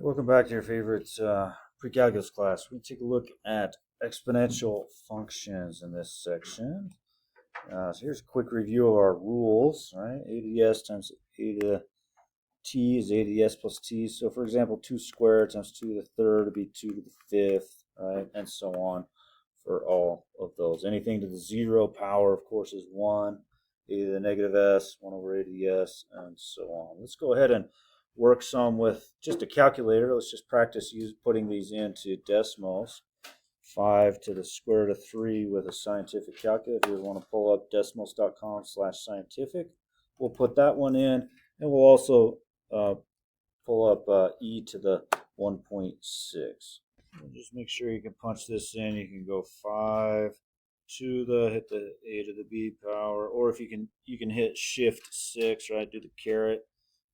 Welcome back to your favorite pre-calculus class. We take a look at exponential functions in this section. So here's a quick review of our rules. Right, a to the s times a to the t is a to the s plus t. So for example, 2 squared times 2 to the third would be 2 to the fifth, right, and so on for all of those. Anything to the 0 power, of course, is 1. A to the negative s, 1 over a to the s, and so on. Let's go ahead and work some with just a calculator. Let's just practice putting these into decimals. 5 to the square root of 3 with a scientific calculator. If you want to pull up decimals.com/scientific, we'll put that one in, and we'll also pull up e to the 1.6. Just make sure you can punch this in. You can go 5 to the, hit the a to the b power, or if you can hit shift 6, right, do the caret,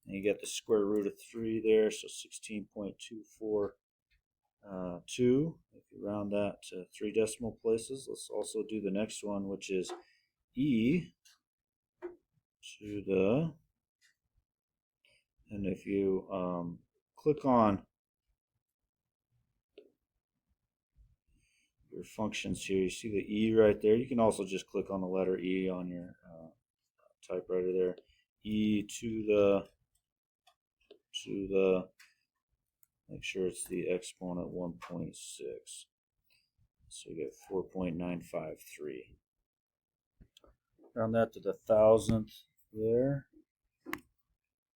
and you get the square root of 3 there, so 16.242. If you round that to 3 decimal places, let's also do the next one, which is e to the, and if you click on your functions here, you see the e right there. You can also just click on the letter e on your typewriter there. E to the, make sure it's the exponent 1.6. So you get 4.953. Round that to the thousandth there.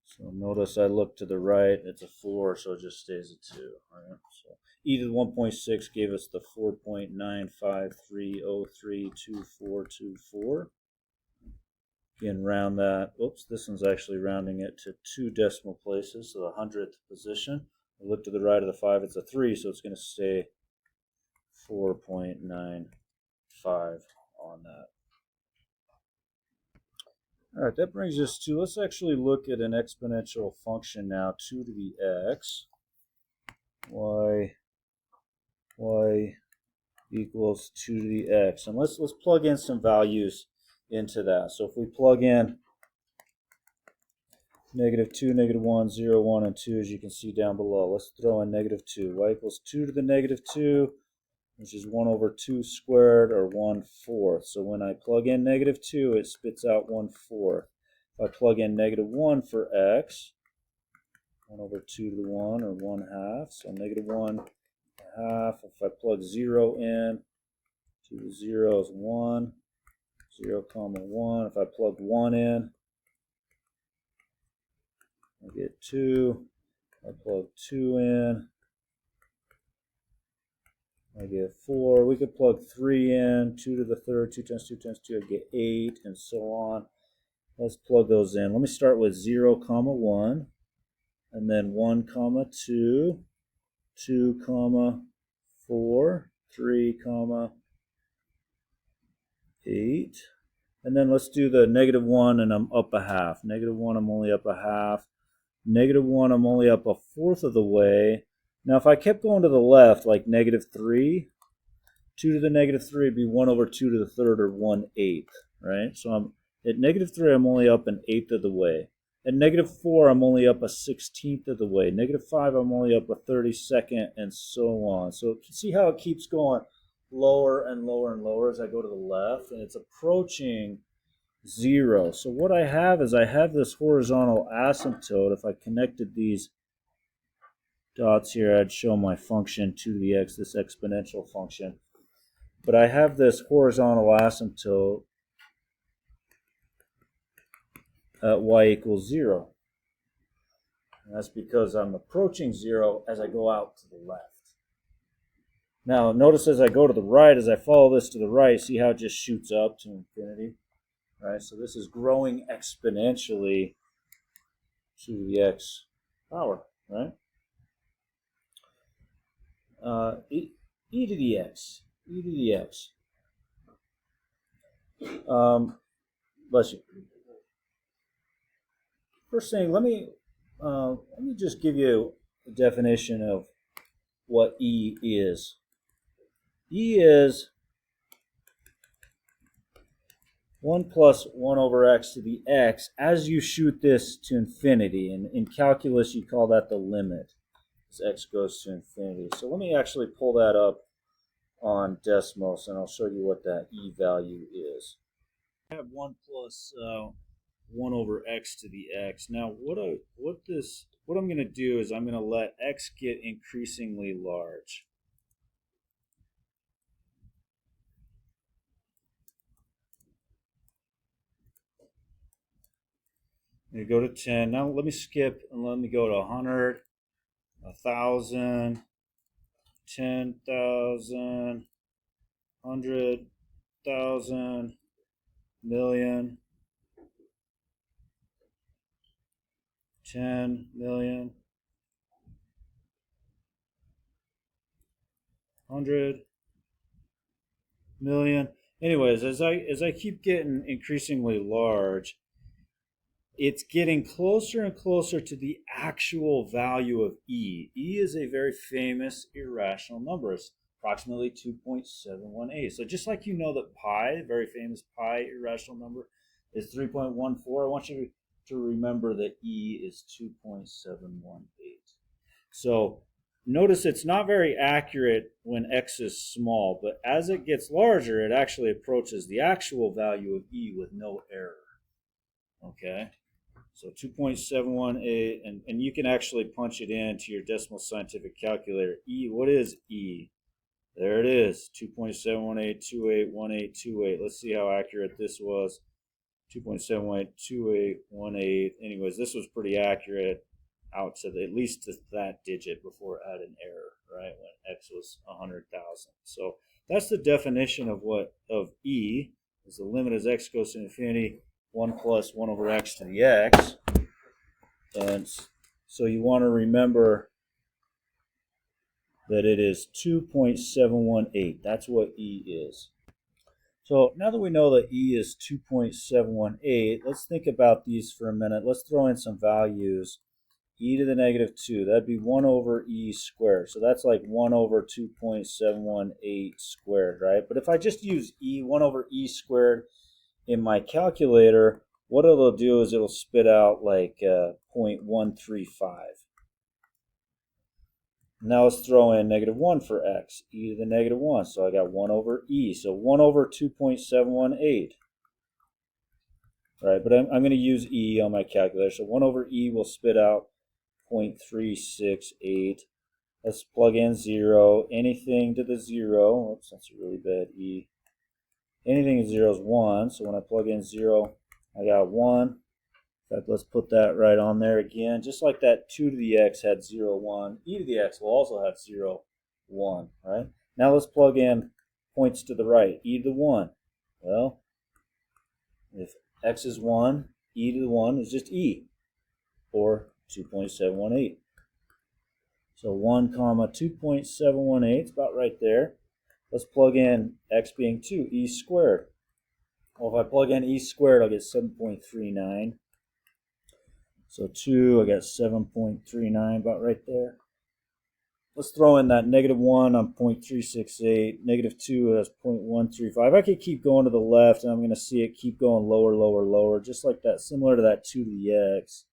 So notice I look to the right, it's a 4, so it just stays a 2. All right? So e to the 1.6 gave us the 4.953032424. Again, round that. Oops, this one's actually rounding it to 2 decimal places, so the 100th position. I look to the right of the 5, it's a 3, so it's going to stay 4.95 on that. All right, that brings us to, let's actually look at an exponential function now, 2 to the x. Y equals 2 to the x. And let's plug in some values into that. So if we plug in -2, -1, 0, 1, and 2, as you can see down below, let's throw in -2. Y equals 2 to the -2, which is 1 over 2 squared, or 1/4. So when I plug in -2, it spits out 1/4. If I plug in -1 for x, 1 over 2 to the 1, or 1/2, so -1/2. If I plug 0 in, 2 to the 0 is 1, 0, 1. If I plug 1 in, I get 2. If I plug 2 in, I get 4. We could plug 3 in, 2 to the third, 2 times 2 times 2, I get 8, and so on. Let's plug those in. Let me start with 0, 1, and then 1, 2, 2, 4, 3, 8. And then let's do the -1, and I'm up a half. -1, I'm only up a half. -1, I'm only up a fourth of the way. Now, if I kept going to the left, like -3, 2 to the -3 would be 1 over 2 to the third, or 1/8, right? So I'm at -3, I'm only up an eighth of the way. At -4, I'm only up a 16th of the way. -5, I'm only up a 32nd, and so on. So you can see how it keeps going lower and lower and lower as I go to the left, and it's approaching 0. So what I have is I have this horizontal asymptote. If I connected these dots here, I'd show my function 2 to the x, this exponential function. But I have this horizontal asymptote at y equals 0. And that's because I'm approaching 0 as I go out to the left. Now, notice as I go to the right, as I follow this to the right, see how it just shoots up to infinity? Right, so this is growing exponentially to the x power, right? E to the x, e to the x. Bless you. First thing, let me just give you a definition of what e is. E is 1 plus 1 over x to the x as you shoot this to infinity. And in calculus, you call that the limit. as x goes to infinity. So let me actually pull that up on Desmos, and I'll show you what that e value is. I have 1 plus 1 over x to the x. Now, what I'm going to do is I'm going to let x get increasingly large. You go to 10. Now let me skip and let me go to 100, 1,000, 10,000, 100,000, million, 10 million, 100 million. Anyways, as I keep getting increasingly large, it's getting closer and closer to the actual value of e. E is a very famous irrational number. It's approximately 2.718. So just like you know that pi, very famous pi irrational number, is 3.14, I want you to remember that e is 2.718. So notice it's not very accurate when x is small, but as it gets larger, it actually approaches the actual value of e with no error. Okay? So 2.718, and you can actually punch it into your Decimal Scientific Calculator. E, what is E? There it is, 2.718281828. Let's see how accurate this was. 2.7182818. Anyways, this was pretty accurate out to at least to that digit before it had an error, right? When x was 100,000. So that's the definition of E, is the limit as x goes to infinity. 1 plus 1 over x to the x. And so you want to remember that it is 2.718. That's what e is. So now that we know that e is 2.718, let's think about these for a minute. Let's throw in some values. E to the negative 2, that'd be 1 over e squared. So that's like 1 over 2.718 squared, right? But if I just use e, 1 over e squared, in my calculator, what it'll do is it'll spit out like 0.135. Now let's throw in negative 1 for x, e to the negative 1. So I got 1 over e. So 1 over 2.718. Right, but I'm going to use e on my calculator. So 1 over e will spit out 0.368. Let's plug in 0. Anything to the 0. Oops, that's a really bad e. Anything in 0 is 1, so when I plug in 0, I got 1. In fact, let's put that right on there again. Just like that 2 to the x had 0, 1, e to the x will also have 0, 1, right? Now let's plug in points to the right. E to the 1. Well, if x is 1, e to the 1 is just e, or 2.718. So 1 comma 2.718 is about right there. Let's plug in x being 2, e squared. Well, if I plug in e squared, I'll get 7.39. So 2, I got 7.39, about right there. Let's throw in that negative 1 on 0.368. Negative 2 has 0.135. I could keep going to the left, and I'm going to see it keep going lower, lower, lower, just like that, similar to that 2 to the x.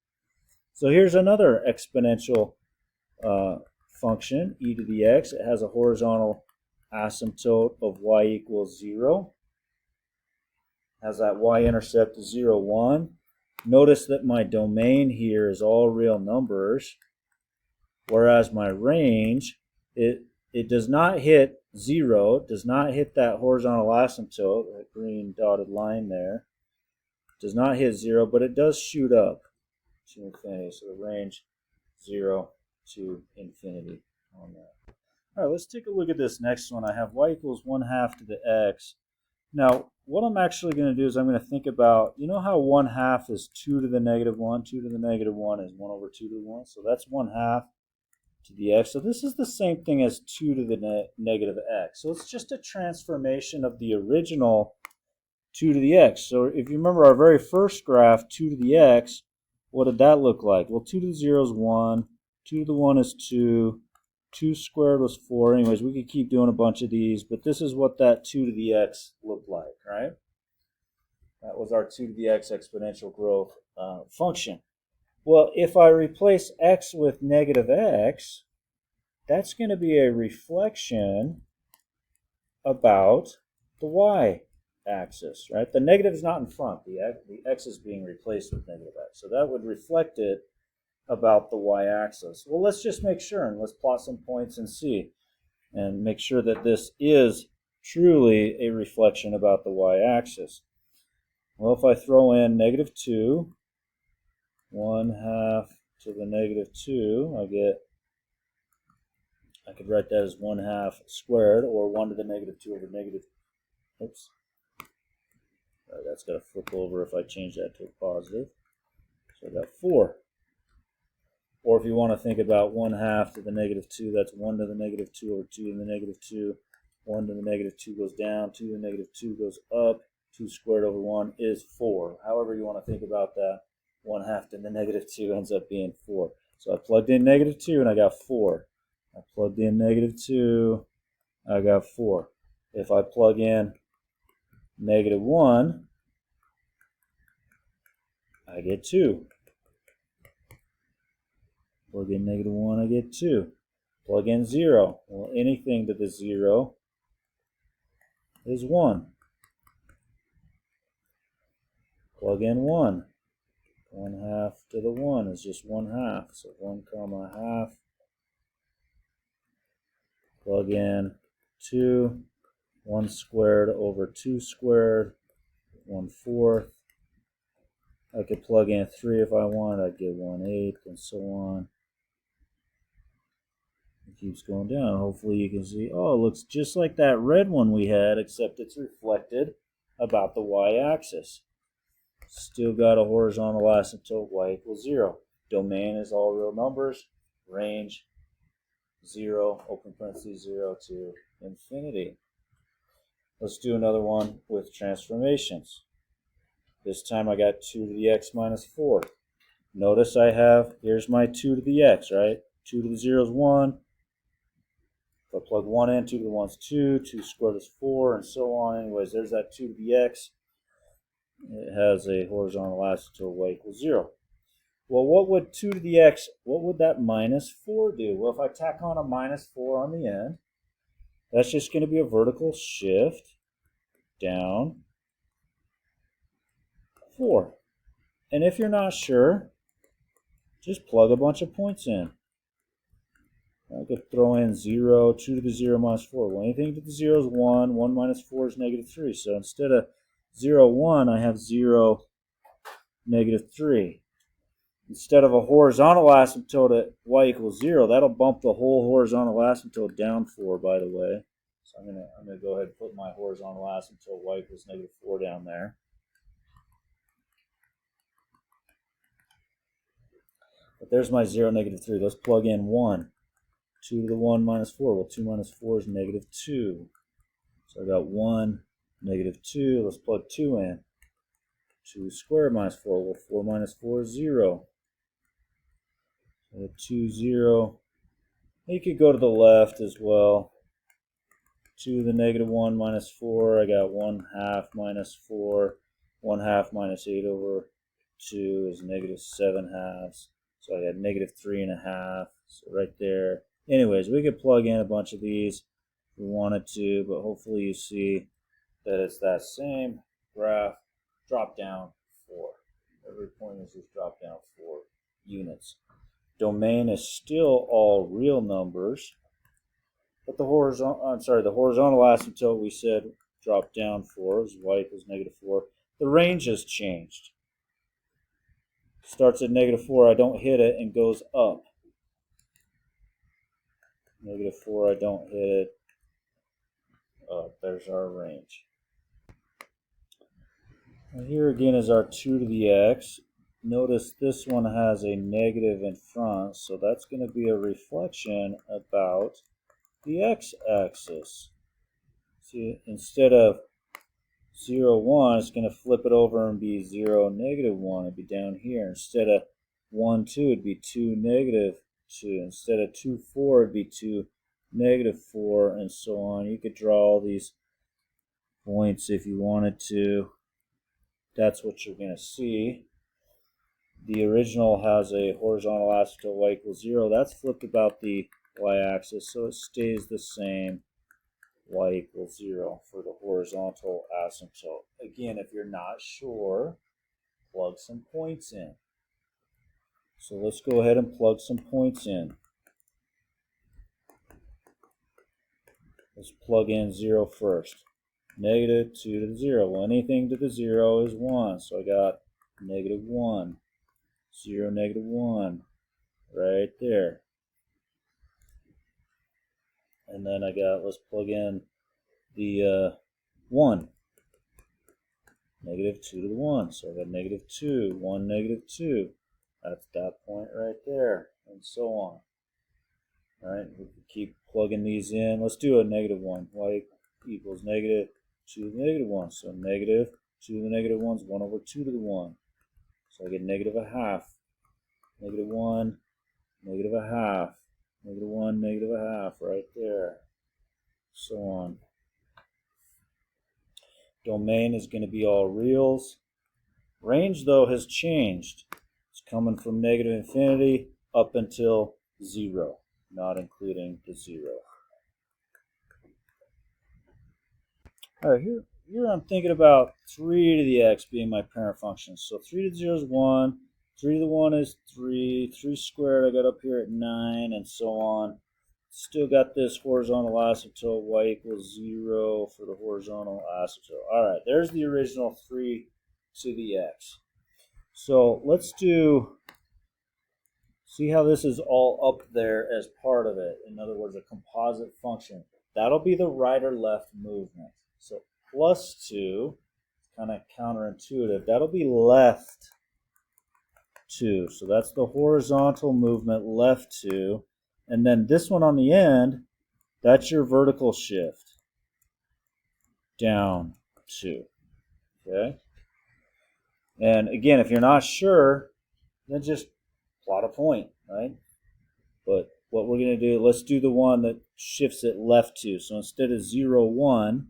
So here's another exponential function, e to the x. It has a horizontal asymptote of y equals 0. Has that y-intercept of 0, 1. Notice that my domain here is all real numbers, whereas my range, it does not hit 0, it does not hit that horizontal asymptote, that green dotted line there. It does not hit 0, but it does shoot up to infinity. So the range 0 to infinity on that. All right, let's take a look at this next one. I have y equals 1/2 to the x. Now, what I'm actually going to do is I'm going to think about, you know how 1/2 is 2 to the negative 1? 2 to the negative 1 is 1 over 2 to the 1. So that's 1/2 to the x. So this is the same thing as 2 to the negative x. So it's just a transformation of the original 2 to the x. So if you remember our very first graph, 2 to the x, what did that look like? Well, 2 to the 0 is 1. 2 to the 1 is 2. 2 squared was 4. Anyways, we could keep doing a bunch of these, but this is what that 2 to the x looked like, right? That was our 2 to the x exponential growth function. Well, if I replace x with negative x, that's going to be a reflection about the y-axis, right? The negative is not in front. The x is being replaced with negative x. So that would reflect it about the y-axis. Well, let's just make sure, and let's plot some points and see, and make sure that this is truly a reflection about the y-axis. Well, if I throw in -2, 1/2 to the -2, I could write that as 1/2 squared, or 1 to the -2 over negative. Oops. That's got to flip over if I change that to a positive. So I got 4. Or if you want to think about 1/2 to the -2, that's 1 to the -2 over 2 to the -2. 1 to the -2 goes down, 2 to the -2 goes up. 2 squared over 1 is 4. However you want to think about that, 1/2 to the -2 ends up being 4. So I plugged in -2 and I got 4. I plugged in -2, I got 4. If I plug in -1, I get 2. Plug in -1, I get 2. Plug in 0. Well, anything to the 0 is 1. Plug in 1. 1/2 to the 1 is just 1/2. So 1,1/2. Plug in 2. 1 squared over 2 squared. 1/4. I could plug in 3 if I want. I'd get 1/8 and so on. It keeps going down. Hopefully you can see, oh, it looks just like that red one we had, except it's reflected about the y-axis. Still got a horizontal asymptote, y equals 0. Domain is all real numbers. Range 0, open parentheses 0 to infinity. Let's do another one with transformations. This time I got 2 to the x minus 4. Notice I have, here's my 2 to the x, right? 2 to the 0 is 1. If I plug 1 in, 2 to the 1 is 2. 2 squared is 4, and so on. Anyways, there's that 2 to the x. It has a horizontal asymptote y equals 0. Well, what would 2 to the x, what would that minus 4 do? Well, if I tack on a minus 4 on the end, that's just going to be a vertical shift down 4. And if you're not sure, just plug a bunch of points in. I could throw in 0, 2 to the 0 minus 4. Well, anything to the 0 is 1. 1 minus 4 is -3. So instead of 0, 1, I have 0, -3. Instead of a horizontal asymptote at y equals 0, that'll bump the whole horizontal asymptote down 4, by the way. So I'm gonna go ahead and put my horizontal asymptote y equals -4 down there. But there's my 0, -3. Let's plug in 1. 2 to the 1 minus 4. Well, 2 minus 4 is -2. So I got 1, -2. Let's plug 2 in. 2 squared minus 4. Well, 4 minus 4 is 0. So 2, 0. You could go to the left as well. 2 to the -1 minus 4. I got 1/2 minus 4. 1/2 minus 8 over 2 is -7/2. So I got -3.5. So right there. Anyways, we could plug in a bunch of these if we wanted to, but hopefully you see that it's that same graph, drop down 4. Every point is just drop down 4 units. Domain is still all real numbers, but the horizontal asymptote we said drop down 4 is y equals -4. The range has changed. Starts at -4, I don't hit it, and goes up. -4, I don't hit it. There's our range. Now here again is our 2 to the x. Notice this one has a negative in front, so that's going to be a reflection about the x-axis. See, instead of 0, 1, it's going to flip it over and be 0, -1. It'd be down here. Instead of 1, 2, it'd be 2, -2. Instead of 2, 4, it'd be 2, -4, and so on. You could draw all these points if you wanted to. That's what you're going to see. The original has a horizontal asymptote y equals 0. That's flipped about the y-axis, so it stays the same, y equals 0 for the horizontal asymptote. Again, if you're not sure, plug some points in. So let's go ahead and plug some points in. Let's plug in 0 first. Negative 2 to the 0. Well, anything to the 0 is 1. So I got negative 1. 0, negative 1. Right there. And then I got, let's plug in the 1. Negative 2 to the 1. So I got negative 2. 1, negative 2. That's that point right there. And so on. Alright, we can keep plugging these in. Let's do a negative 1. Y equals negative 2 to the negative 1. So negative 2 to the negative 1 is 1 over 2 to the 1. So I get negative a half. Negative 1, negative a half. Negative 1, negative a half right there. So on. Domain is going to be all reals. Range, though, has changed. It's coming from negative infinity up until 0, not including the 0. All right, here I'm thinking about 3 to the x being my parent function. So 3 to the 0 is 1, 3 to the 1 is 3, 3 squared I got up here at 9, and so on. Still got this horizontal asymptote, y equals 0 for the horizontal asymptote. All right, there's the original 3 to the x. So let's see how this is all up there as part of it. In other words, a composite function. That'll be the right or left movement. So plus 2, kind of counterintuitive. That'll be left 2. So that's the horizontal movement, left 2. And then this one on the end, that's your vertical shift, down 2. Okay? And again, if you're not sure, then just plot a point, right? But what we're going to do, let's do the one that shifts it left 2. So instead of 0, 1,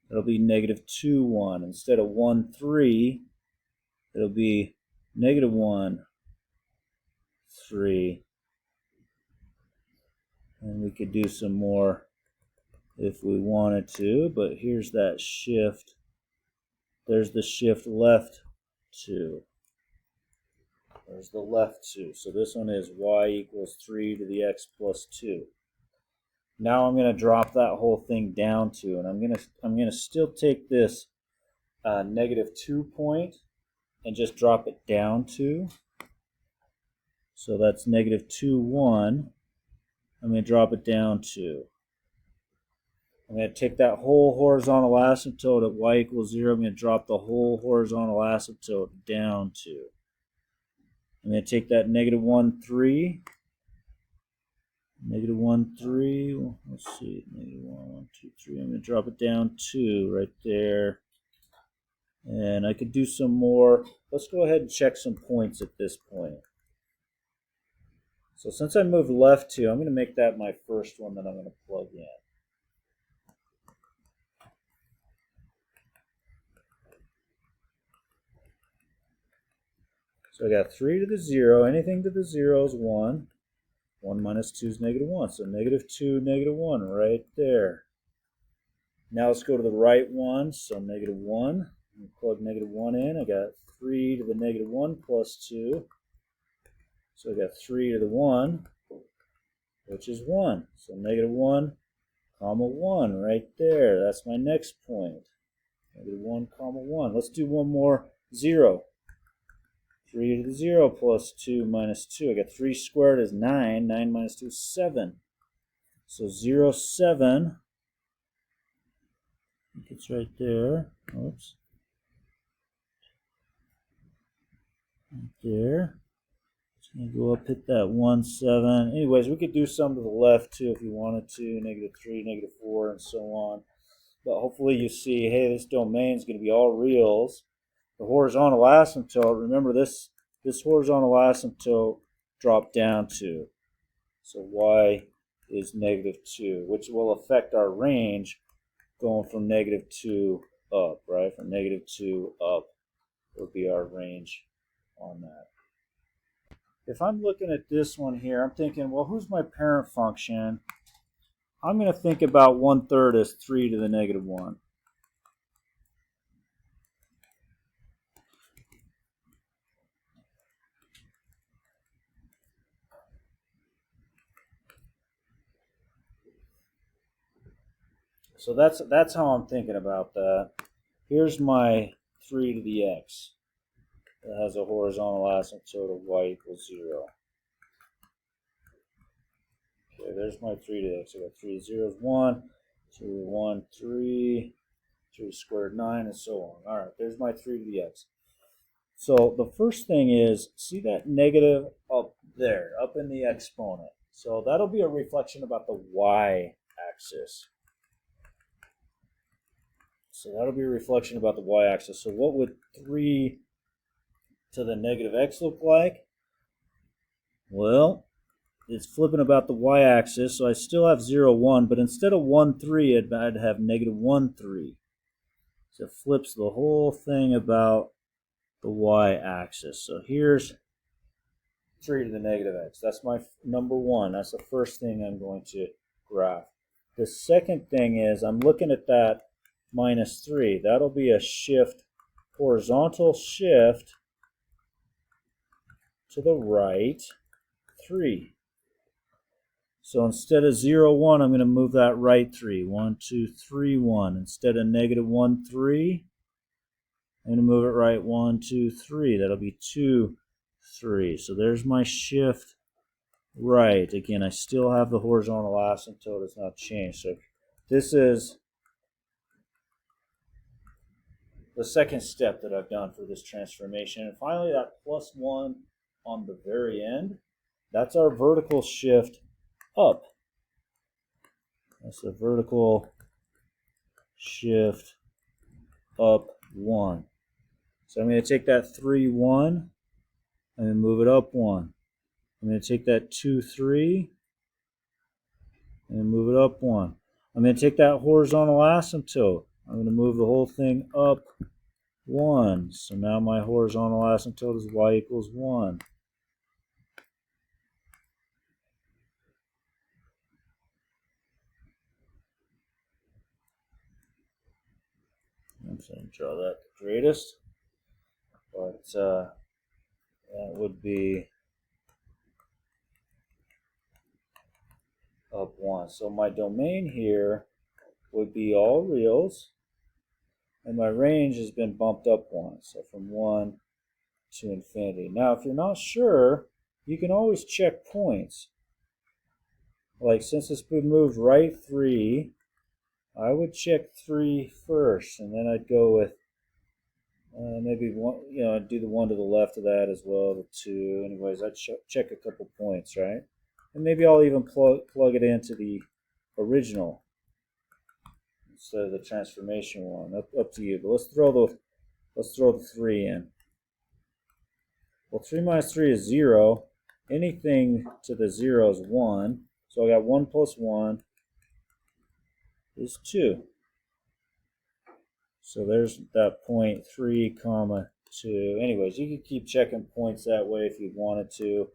it'll be negative 2, 1. Instead of 1, 3, it'll be negative 1, 3. And we could do some more if we wanted to, but here's that shift. There's the shift left 2. There's the left 2. So this one is y equals 3 to the x plus 2. Now I'm going to drop that whole thing down 2, and I'm going to still take this negative 2 point and just drop it down 2. So that's negative 2, 1. I'm going to drop it down 2. I'm going to take that whole horizontal asymptote at y equals 0. I'm going to drop the whole horizontal asymptote down 2. I'm going to take that negative 1, 3. Negative 1, 3. Let's see. Negative 1, 1, 2, 3. I'm going to drop it down 2 right there. And I could do some more. Let's go ahead and check some points at this point. So since I moved left 2, I'm going to make that my first one that I'm going to plug in. So I got 3 to the 0. Anything to the 0 is 1. 1 minus 2 is negative 1. So negative 2, negative 1 right there. Now let's go to the right one. So negative 1. Plug negative 1 in. I got 3 to the negative 1 plus 2. So I got 3 to the 1, which is 1. So negative 1, comma 1 right there. That's my next point. Negative 1, comma 1. Let's do one more. 0. 3 to the 0 plus 2 minus 2. I got 3 squared is 9. 9 minus 2 is 7. So 0, 7. I think it's right there. Oops. Right there. It's going to go up, hit that 1, 7. Anyways, we could do some to the left too if you wanted to. Negative 3, negative 4, and so on. But hopefully you see, hey, this domain is going to be all reals. The horizontal asymptote, remember this horizontal asymptote dropped down 2. So y is negative 2, which will affect our range going from negative 2 up, right? From negative 2 up would be our range on that. if I'm looking at this one here, I'm thinking, well, who's my parent function? I'm going to think about 1/3 as 3 to the negative 1. So that's how I'm thinking about that. Here's my 3 to the x. That has a horizontal asymptote of y equals 0. Okay, there's my 3 to the x. I got 3 to 0 is 1, 2 to 1, 3, 3 squared 9, and so on. All right, there's my 3 to the x. So the first thing is, see that negative up there, up in the exponent. So that'll be a reflection about the y-axis. So that'll be a reflection about the y-axis. So what would 3 to the negative x look like? Well, it's flipping about the y-axis, so I still have 0, 1, but instead of 1, 3, I'd have negative 1, 3. So it flips the whole thing about the y-axis. So here's 3 to the negative x. That's my number 1. That's the first thing I'm going to graph. The second thing is I'm looking at that minus 3. That'll be a shift, horizontal shift to the right, 3. So instead of 0, 1, I'm going to move that right 3. 1, 2, 3, 1. Instead of negative 1, 3, I'm going to move it right 1, 2, 3. That'll be 2, 3. So there's my shift right. Again, I still have the horizontal asymptote. It's not changed. So this is the second step that I've done for this transformation. And finally, that plus 1 on the very end, that's our vertical shift up. That's a vertical shift up 1. So I'm going to take that 3, 1, and then move it up 1. I'm going to take that 2, 3, and move it up 1. I'm going to take that horizontal asymptote. I'm going to move the whole thing up 1. So now my horizontal asymptote is y equals 1. I'm just going to draw that the greatest. But that would be up 1. So my domain here would be all reals. And my range has been bumped up 1. So from 1 to infinity. Now, if you're not sure, you can always check points. Like since it's been moved right 3, I would check 3 first, and then I'd go with maybe 1. I'd do the 1 to the left of that as well, the 2. Anyways, I'd check a couple points, right? And maybe I'll even plug it into the original instead of the transformation one. Up to you. But let's throw the 3 in. Well, 3 minus 3 is 0. Anything to the 0 is 1. So I got 1 plus 1 is 2. So there's that point 3, comma 2. Anyways, you can keep checking points that way if you wanted to.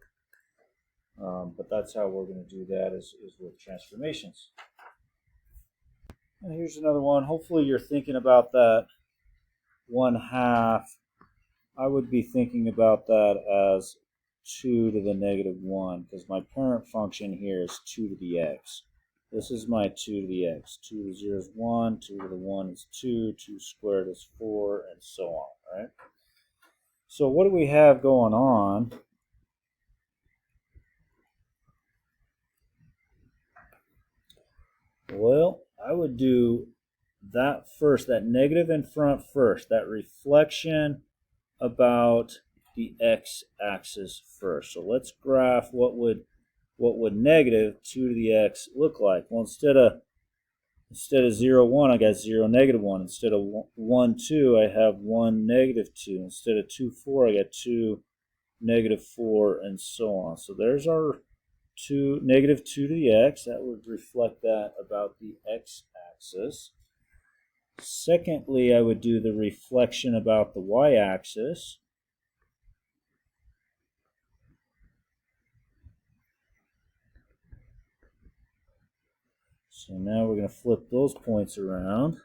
But that's how we're going to do that is with transformations. And here's another one. Hopefully you're thinking about that 1/2. I would be thinking about that as 2 to the negative 1 because my parent function here is 2 to the x. This is my 2 to the x. 2 to the 0 is 1, 2 to the 1 is 2, 2 squared is 4, and so on, right? So what do we have going on? Well, I would do that first, that negative in front first, that reflection about the x-axis first. So let's graph what would negative 2 to the x look like. Well, instead of 0, 1, I got 0, negative 1. Instead of 1, 2, I have 1, negative 2. Instead of 2, 4, I got 2, negative 4, and so on. So there's our negative 2 to the x. That would reflect that about the x-axis. Secondly, I would do the reflection about the y-axis. So now we're going to flip those points around.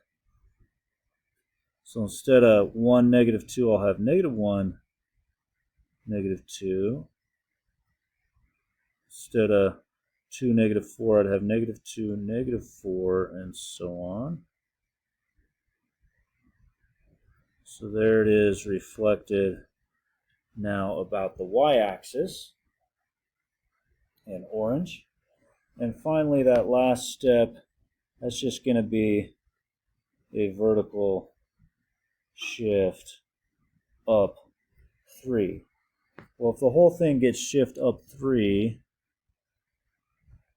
So instead of 1, -2, I'll have -1, -2. Instead of 2, -4, I'd have -2, -4, and so on. So there it is reflected now about the y-axis in orange. And finally, that last step, that's just going to be a vertical shift up 3. Well, if the whole thing gets shift up 3,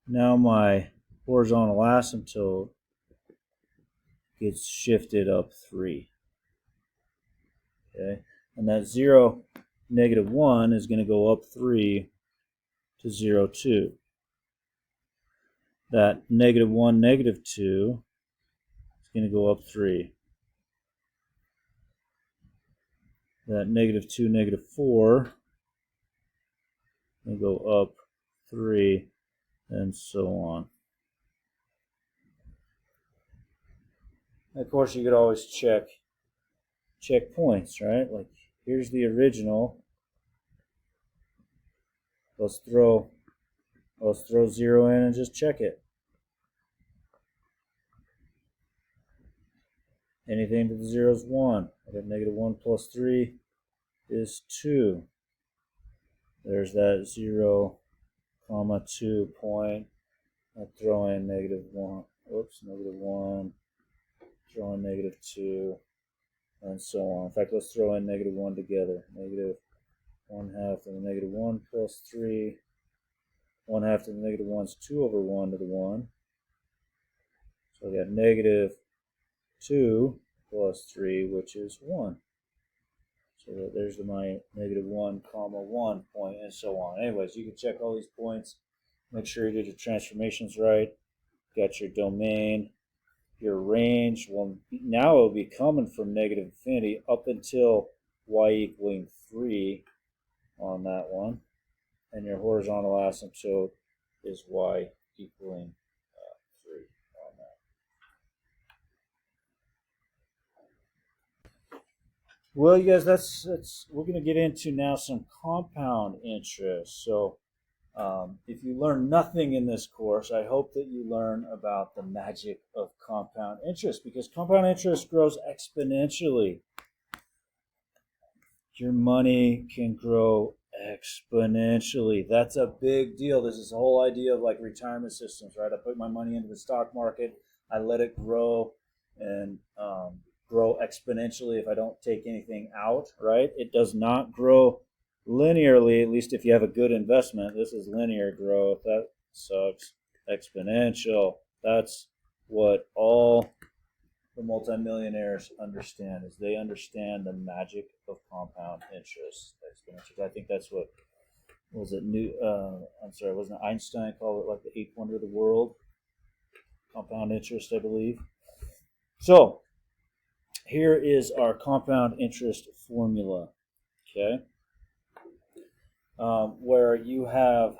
now my horizontal asymptote gets shifted up 3. Okay, and that 0, -1 is going to go up 3 to 0, 2. That -1, -2 is going to go up 3. That -2, -4 going to go up 3, and so on. And of course, you could always check points, right? Like, here's the original. Let's throw 0 in and just check it. Anything to the 0 is 1. I got -1 plus 3 is 2. There's that 0, 2 point. I throw in -1. Oops, -1. Throw in -2, and so on. In fact, let's throw in -1 together. -1/2 to the -1 plus 3. 1/2 to the -1 is 2 over 1 to the 1. So I got -2 plus 3, which is 1. So there's my -1, 1 point, and so on. Anyways, you can check all these points. Make sure you did your transformations right. Got your domain, your range. Well, now it'll be coming from -infinity up until y equaling 3 on that one. And your horizontal asymptote is y equaling 3 on that. Well, you guys, we're going to get into now some compound interest. So if you learn nothing in this course, I hope that you learn about the magic of compound interest, because compound interest grows exponentially. Your money can grow exponentially. That's a big deal. This is the whole idea of like retirement systems, right? I put my money into the stock market, I let it grow and grow exponentially if I don't take anything out, right? It does not grow linearly, at least if you have a good investment. This is linear growth. That sucks. Exponential. That's what all the multimillionaires understand, is they understand the magic of compound interest. Exponential. I think that's what was it? Wasn't it Einstein called it like the 8th wonder of the world? Compound interest, I believe. So here is our compound interest formula. Okay. Where you have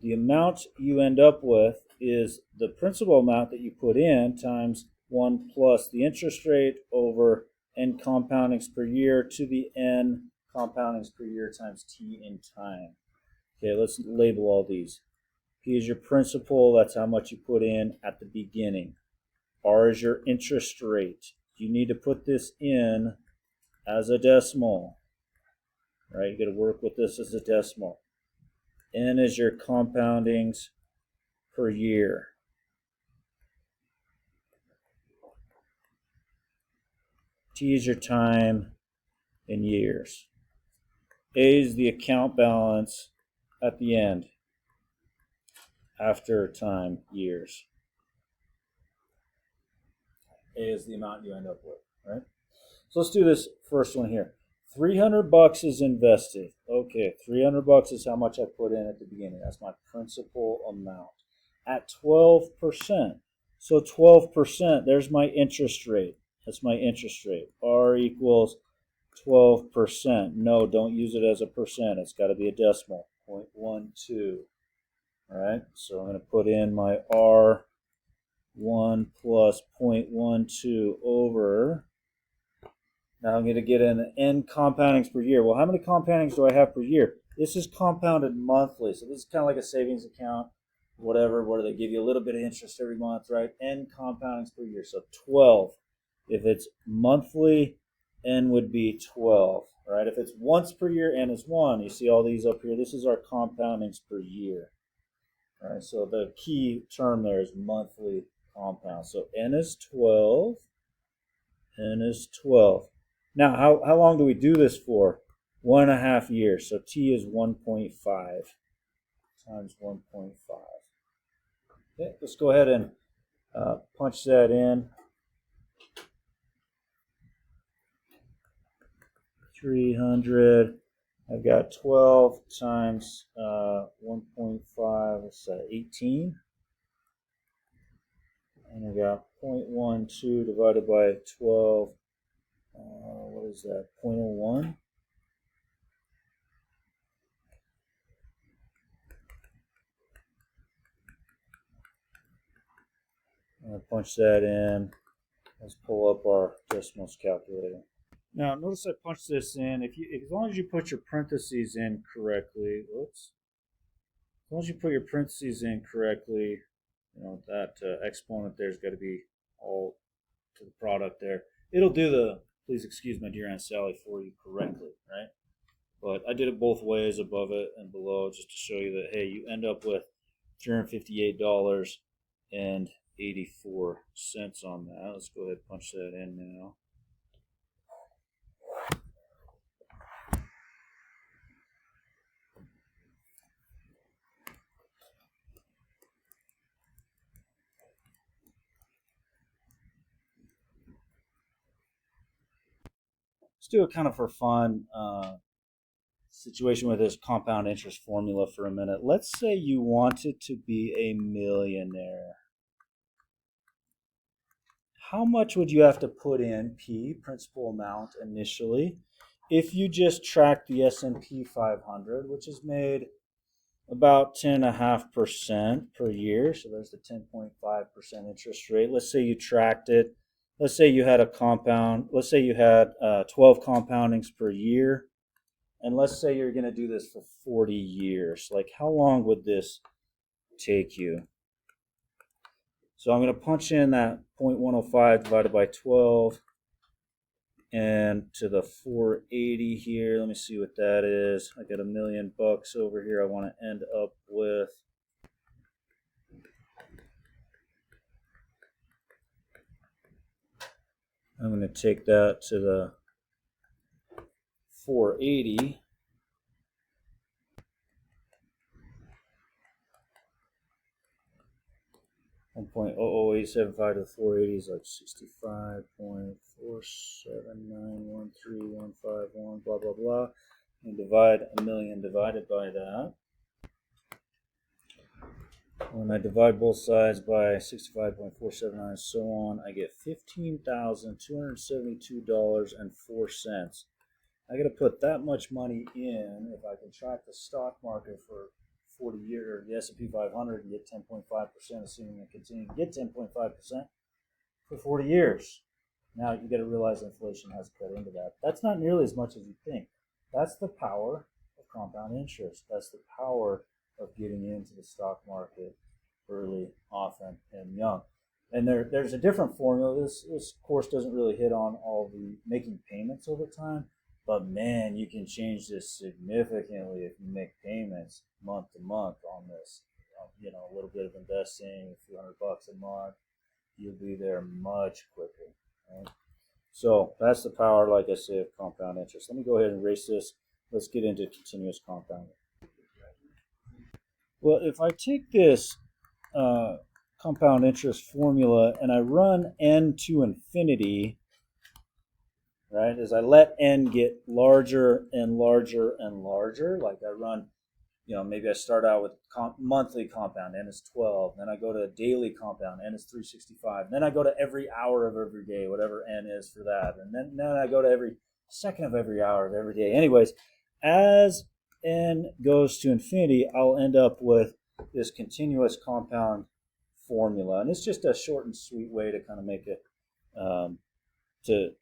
the amount you end up with is the principal amount that you put in times 1 plus the interest rate over n compoundings per year to the n compoundings per year times t in time. Okay, let's label all these. P is your principal, that's how much you put in at the beginning. R is your interest rate. You need to put this in as a decimal. Right, you got to work with this as a decimal. N is your compoundings per year. T is your time in years. A is the account balance at the end, after time, years. A is the amount you end up with, right? So let's do this first one here. $300 is invested. Okay, $300 is how much I put in at the beginning. That's my principal amount at 12%. So 12%, there's my interest rate. That's my interest rate. R equals 12%. No, don't use it as a percent. It's got to be a decimal. 0.12. All right, so I'm going to put in my R1 plus 0.12 over. Now I'm going to get an N compoundings per year. Well, how many compoundings do I have per year? This is compounded monthly, so this is kind of like a savings account, whatever, where they give you a little bit of interest every month, right? N compoundings per year, so 12. If it's monthly, N would be 12, right? If it's once per year, N is 1. You see all these up here. This is our compoundings per year, right? So the key term there is monthly compound. So N is 12. N is 12. Now, how long do we do this for? 1.5 years. So T is 1.5 times 1.5. Okay, let's go ahead and punch that in. 300. I've got 12 times 1.5. That's 18. And I got 0.12 divided by 12. What is that? 0.01. I'm going to punch that in. Let's pull up our decimals calculator. Now, notice I punched this in. As long as you put your parentheses in correctly, as long as you put your parentheses in correctly, that exponent there's got to be all to the product there. It'll do the please excuse my dear Aunt Sally for you correctly, right? But I did it both ways, above it and below, just to show you that, hey, you end up with $358.84 on that. Let's go ahead and punch that in now. Let's do it kind of for fun situation with this compound interest formula for a minute. Let's say you wanted to be a millionaire. How much would you have to put in, P, principal amount, initially, if you just tracked the S&P 500, which is made about 10.5% per year. So there's the 10.5% interest rate. Let's say you tracked it. Let's say you had 12 compoundings per year. And let's say you're going to do this for 40 years. Like, how long would this take you? So I'm going to punch in that 0.105 divided by 12 and to the 480 here. Let me see what that is. I got $1 million over here I want to end up with. I'm going to take that to the 480. $1.00875 to the 480 is like 65.47913151, blah blah blah, and divide $1 million divided by that. When I divide both sides by 65.479 and so on, I get $15,272.04. I got to put that much money in if I can track the stock market for 40 years, or the S&P 500, and get 10.5%, assuming I continue to get 10.5% for 40 years. Now you got to realize inflation has cut into that. That's not nearly as much as you think. That's the power of compound interest. That's the power of getting into the stock market early, often, and young. And there's a different formula. This course doesn't really hit on all the making payments over time, but man, you can change this significantly if you make payments month to month on this. A little bit of investing, a few $100 a month, you'll be there much quicker. Right? So that's the power, like I say, of compound interest. Let me go ahead and erase this. Let's get into continuous compounding. Well, if I take this compound interest formula and I run n to infinity, right, as I let n get larger and larger and larger, like I run, maybe I start out with monthly compound, n is 12, then I go to daily compound, n is 365, then I go to every hour of every day, whatever n is for that, and then I go to every second of every hour of every day. Anyways, as n goes to infinity, I'll end up with this continuous compound formula, and it's just a short and sweet way to kind of make it to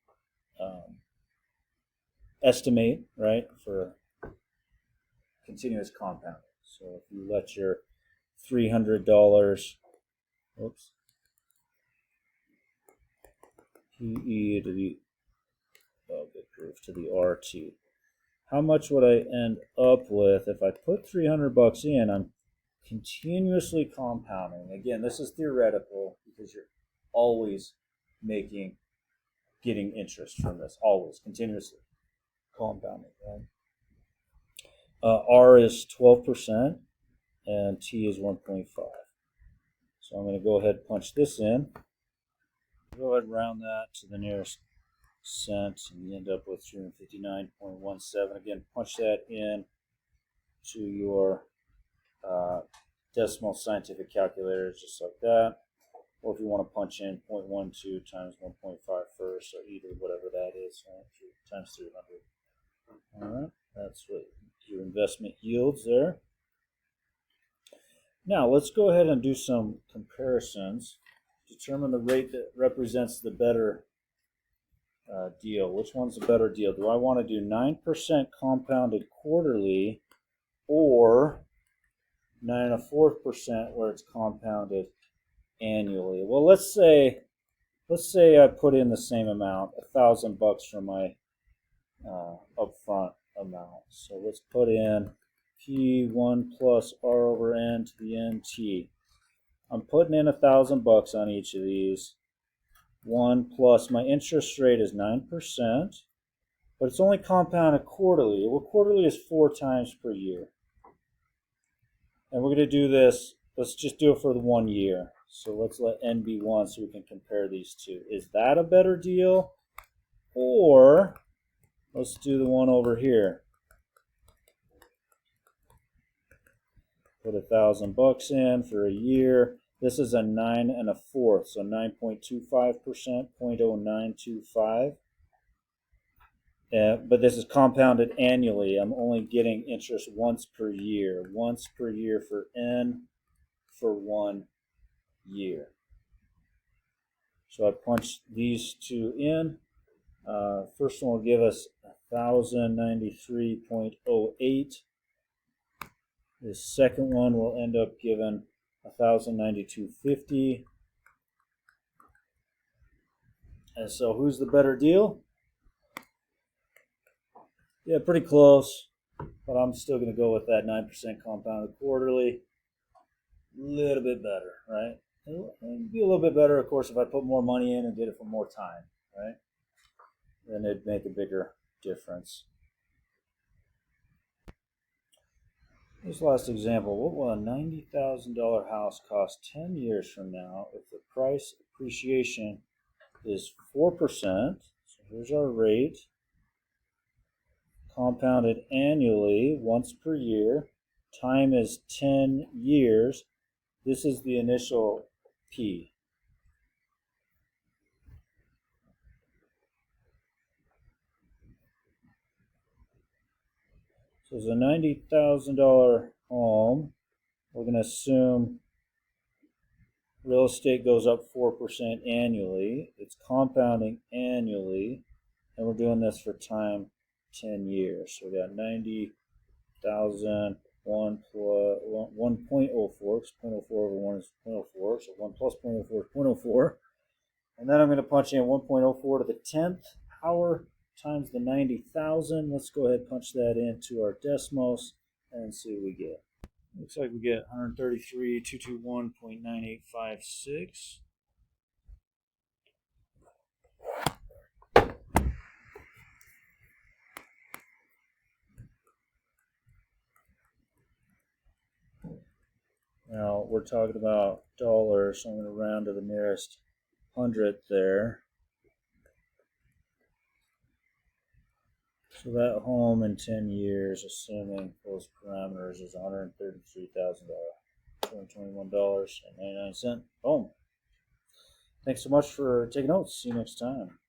estimate, right, for continuous compounding. So if you let your $300, oops, PE to the, oh, good grief, to the RT. How much would I end up with if I put $300 in? I'm continuously compounding. Again, this is theoretical because you're always getting interest from this, always, continuously compounding. Right? R is 12% and T is 1.5. So I'm going to go ahead and punch this in. Go ahead and round that to the nearest cent, and you end up with 359.17. Again, punch that in to your decimal scientific calculator, just like that. Or if you want to punch in 0.12 times 1.5 first, or either, whatever that is, right? Times 300. All right, that's what your investment yields there. Now let's go ahead and do some comparisons. Determine the rate that represents the better deal. Which one's the better deal? Do I want to do 9% compounded quarterly, or 9.25% where it's compounded annually? Well, let's say I put in the same amount, $1,000 for my upfront amount. So let's put in P1 plus R over N to the NT. I'm putting in $1,000 on each of these. 1 plus my interest rate is 9%, but it's only compounded quarterly. Well, quarterly is 4 times per year. And we're going to do this, let's just do it for the 1 year. So let's let N be 1 so we can compare these two. Is that a better deal? Or let's do the one over here. Put $1,000 in for a year. This is a 9 1/4, so 9.25%, 0.0925. But this is compounded annually. I'm only getting interest once per year for N for 1 year. So I punch these two in. First one will give us 1,093.08. The second one will end up giving 1,092.50. And so who's the better deal? Yeah, pretty close, but I'm still going to go with that 9% compounded quarterly. A little bit better, right? It'd be a little bit better, of course, if I put more money in and did it for more time, right? Then it'd make a bigger difference. This last example, what will a $90,000 house cost 10 years from now if the price appreciation is 4%? So here's our rate. Compounded annually, once per year. Time is 10 years. This is the initial P. So it's a $90,000 home. We're going to assume real estate goes up 4% annually. It's compounding annually, and we're doing this for time 10 years. So we got 90,000, 1 plus 1.04, because 0.04 over 1 is 0.04, so 1 plus 0.04 is 0.04. And then I'm going to punch in 1.04 to the 10th power times the 90,000. Let's go ahead and punch that into our Desmos and see what we get. Looks like we get 133,221.9856. Now we're talking about dollars, so I'm going to round to the nearest hundredth there. So that home in 10 years, assuming those parameters, is $133,000, $221.99. Boom. Thanks so much for taking notes. See you next time.